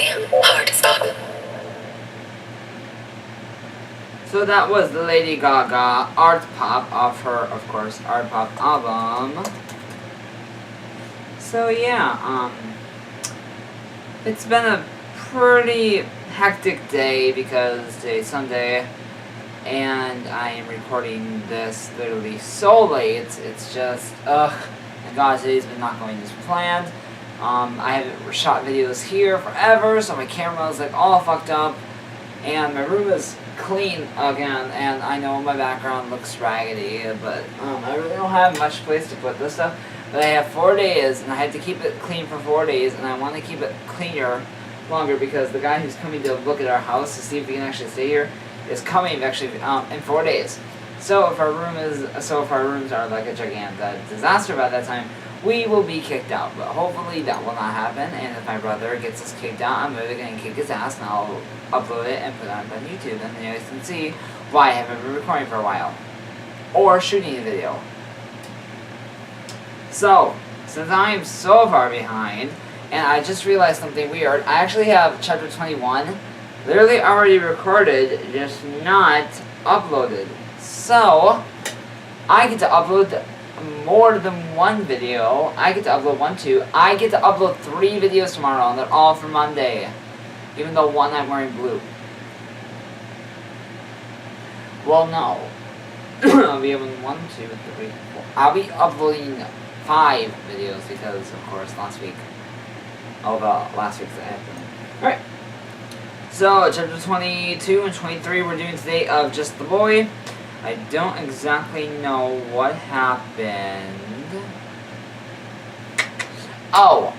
Play. Hard stop. So that was the Lady Gaga Art Pop of her, of course, Art Pop album. So yeah, it's been a pretty hectic day because today's Sunday, and I am recording this literally so late. It's just, my God, today's been not going as planned. I haven't shot videos here forever, so my camera is like all fucked up, and my room is clean again, and I know my background looks raggedy, but I really don't have much place to put this stuff. But I have 4 days, and I had to keep it clean for 4 days, and I want to keep it cleaner longer because the guy who's coming to look at our house to see if we can actually stay here is coming actually in 4 days. So if our rooms are like a gigantic disaster by that time, we will be kicked out. But hopefully that will not happen. And if my brother gets us kicked out, I'm really gonna kick his ass, and I'll upload it and put it on YouTube, and then you guys can see why I haven't been recording for a while or shooting a video. So since I am so far behind, and I just realized something weird, I actually have chapter 21 literally already recorded, just not uploaded. So I get to upload more than one video. I get to upload 2. I get to upload 3 videos tomorrow, and they're all for Monday. Even though one I'm wearing blue. Well, no. I'll be uploading 1, 2, 3, 4. I'll be uploading 5 videos because, of course, last week's Alright. So, chapter 22 and 23 we're doing today of Just the Boy. I don't exactly know what happened. Oh,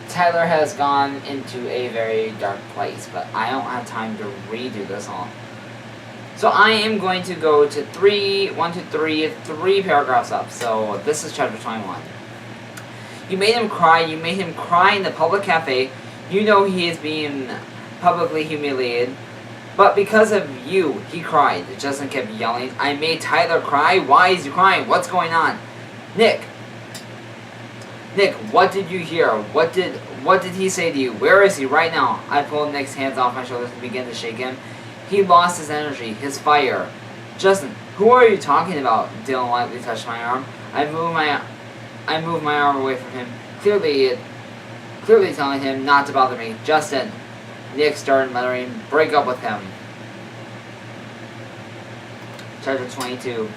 Tyler has gone into a very dark place, but I don't have time to redo this all. So I am going to go to 3 paragraphs up. So this is chapter 21. You made him cry. You made him cry in the public cafe. You know he is being publicly humiliated. But because of you, he cried. Justin kept yelling. I made Tyler cry? Why is he crying? What's going on? Nick, what did you hear? What did he say to you? Where is he right now? I pulled Nick's hands off my shoulders and began to shake him. He lost his energy, his fire. Justin, who are you talking about? Dylan lightly touched my arm. I moved my arm away from him, clearly telling him not to bother me. Justin, Nick started muttering, break up with him. Chapter 22.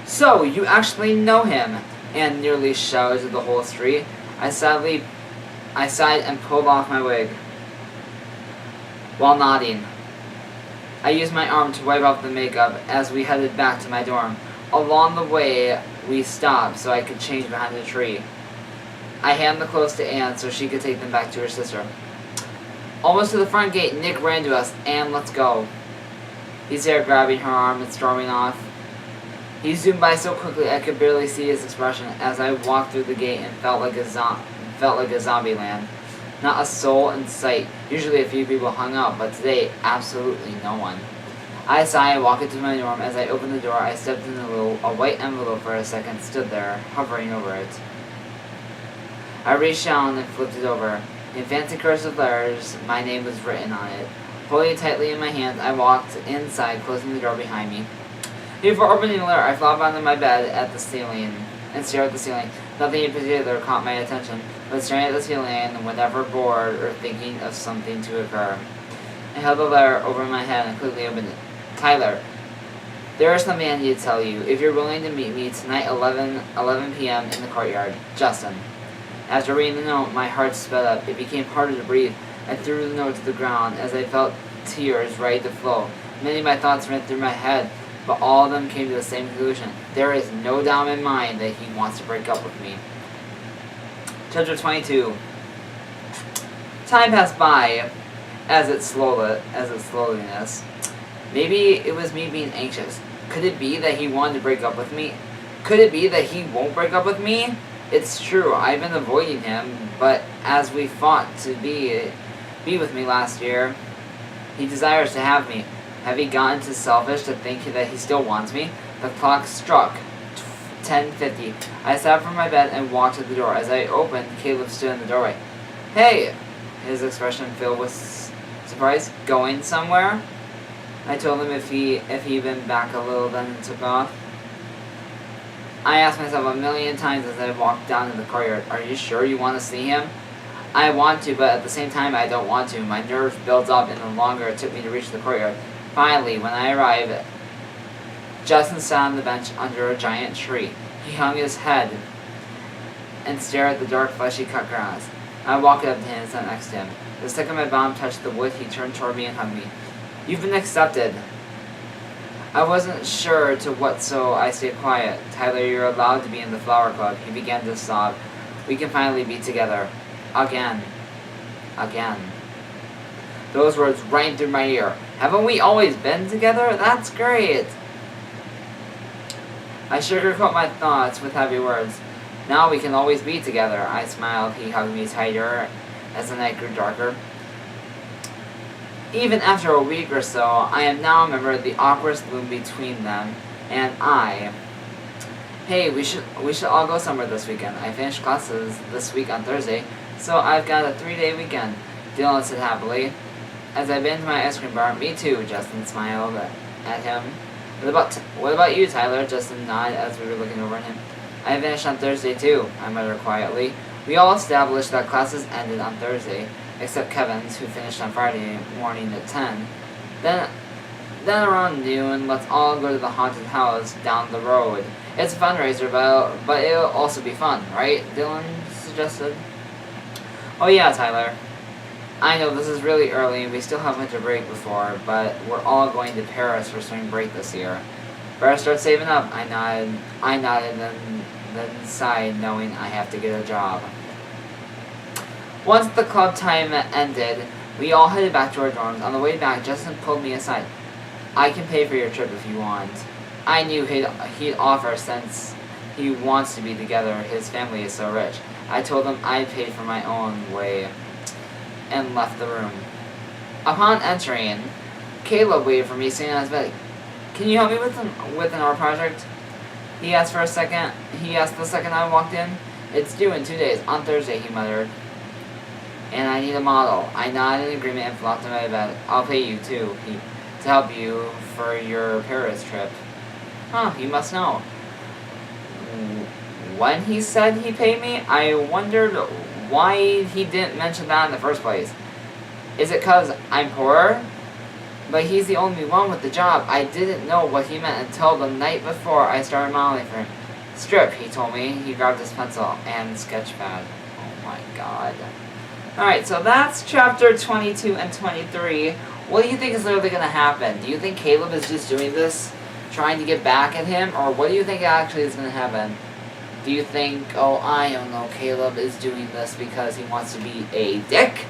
So, you actually know him? Anne nearly shouted to the whole street. I sighed and pulled off my wig, while nodding. I used my arm to wipe off the makeup as we headed back to my dorm. Along the way, we stopped so I could change behind a tree. I handed the clothes to Anne so she could take them back to her sister. Almost to the front gate, Nick ran to us. Anne, let's go. He said, grabbing her arm and storming off. He zoomed by so quickly I could barely see his expression as I walked through the gate and felt like a zombie land. Not a soul in sight. Usually a few people hung out, but today, absolutely no one. I sighed and walked into my dorm. As I opened the door, I stepped in a white envelope for a second, stood there, hovering over it. I reached down and flipped it over. In fancy cursive letters, my name was written on it. Holding it tightly in my hands, I walked inside, closing the door behind me. Before opening the letter, I flopped onto my bed at the ceiling and stared at the ceiling. Nothing in particular caught my attention, but staring at the ceiling and whenever bored or thinking of something to occur. I held the letter over my head and quickly opened it. Tyler, there is something I need to tell you. If you're willing to meet me tonight 11 p.m. in the courtyard, Justin. After reading the note, my heart sped up. It became harder to breathe. I threw the note to the ground as I felt tears ready to flow. Many of my thoughts ran through my head, but all of them came to the same conclusion. There is no doubt in my mind that he wants to break up with me. Chapter 22. Time passed by as it slowliness. Maybe it was me being anxious. Could it be that he wanted to break up with me? Could it be that he won't break up with me? It's true, I've been avoiding him, but as we fought to be with me last year, he desires to have me. Have he gotten too selfish to think that he still wants me? The clock struck 10:50. I sat from my bed and walked to the door. As I opened, Caleb stood in the doorway. Hey! His expression filled with surprise. Going somewhere? I told him if he'd been back a little, then took off. I asked myself a million times as I walked down to the courtyard, are you sure you want to see him? I want to, but at the same time I don't want to. My nerves built up and the longer it took me to reach the courtyard. Finally, when I arrived, Justin sat on the bench under a giant tree. He hung his head and stared at the dark, fleshy cut grass. I walked up to him and sat next to him. The second my bomb touched the wood, he turned toward me and hugged me. You've been accepted. I wasn't sure to what, so I stayed quiet. Tyler, you're allowed to be in the flower club. He began to sob. We can finally be together. Again. Again. Those words rang through my ear. Haven't we always been together? That's great. I sugarcoat my thoughts with heavy words. Now we can always be together. I smiled. He hugged me tighter as the night grew darker. Even after a week or so, I am now a member of the awkward gloom between them and I. Hey, we should all go somewhere this weekend. I finished classes this week on Thursday, so I've got a 3-day weekend. Dylan said happily. As I bent to my ice cream bar, me too, Justin smiled at him. What about you, Tyler? Justin nodded as we were looking over at him. I finished on Thursday too, I muttered quietly. We all established that classes ended on Thursday, except Kevin's, who finished on Friday morning at 10. Then around noon, let's all go to the haunted house down the road. It's a fundraiser, but it'll also be fun, right? Dylan suggested. Oh yeah, Tyler. I know this is really early and we still have winter break before, but we're all going to Paris for spring break this year. Better start saving up. I nodded and then sighed, knowing I have to get a job. Once the club time ended, we all headed back to our dorms. On the way back, Justin pulled me aside. I can pay for your trip if you want. I knew he'd offer since he wants to be together. His family is so rich. I told him I'd pay for my own way and left the room. Upon entering, Caleb waited for me sitting on his bed. Can you help me with an art project? He asked the second I walked in. It's due in 2 days, on Thursday, he muttered. And I need a model. I nodded in agreement and flopped to my bed. I'll pay you too, to help you for your Paris trip. Huh, you must know. When he said he'd pay me, I wondered why he didn't mention that in the first place. Is it 'cause I'm poor? But he's the only one with the job. I didn't know what he meant until the night before I started modeling for him. Strip, he told me. He grabbed his pencil and sketch pad. Oh my god. Alright, so that's chapter 22 and 23. What do you think is literally going to happen? Do you think Caleb is just doing this, trying to get back at him? Or what do you think actually is going to happen? Do you think, oh, I don't know, Caleb is doing this because he wants to be a dick?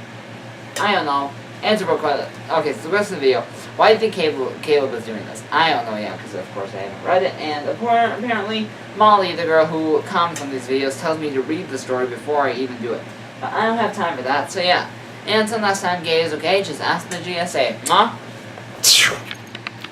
I don't know. Answer real quick. Okay, so the rest of the video. Why do you think Caleb is doing this? I don't know yet, because of course I haven't read it. And apparently, Molly, the girl who comments on these videos, tells me to read the story before I even do it. But I don't have time for that, so yeah. And until next time, guys, okay? Just ask the GSA. Huh?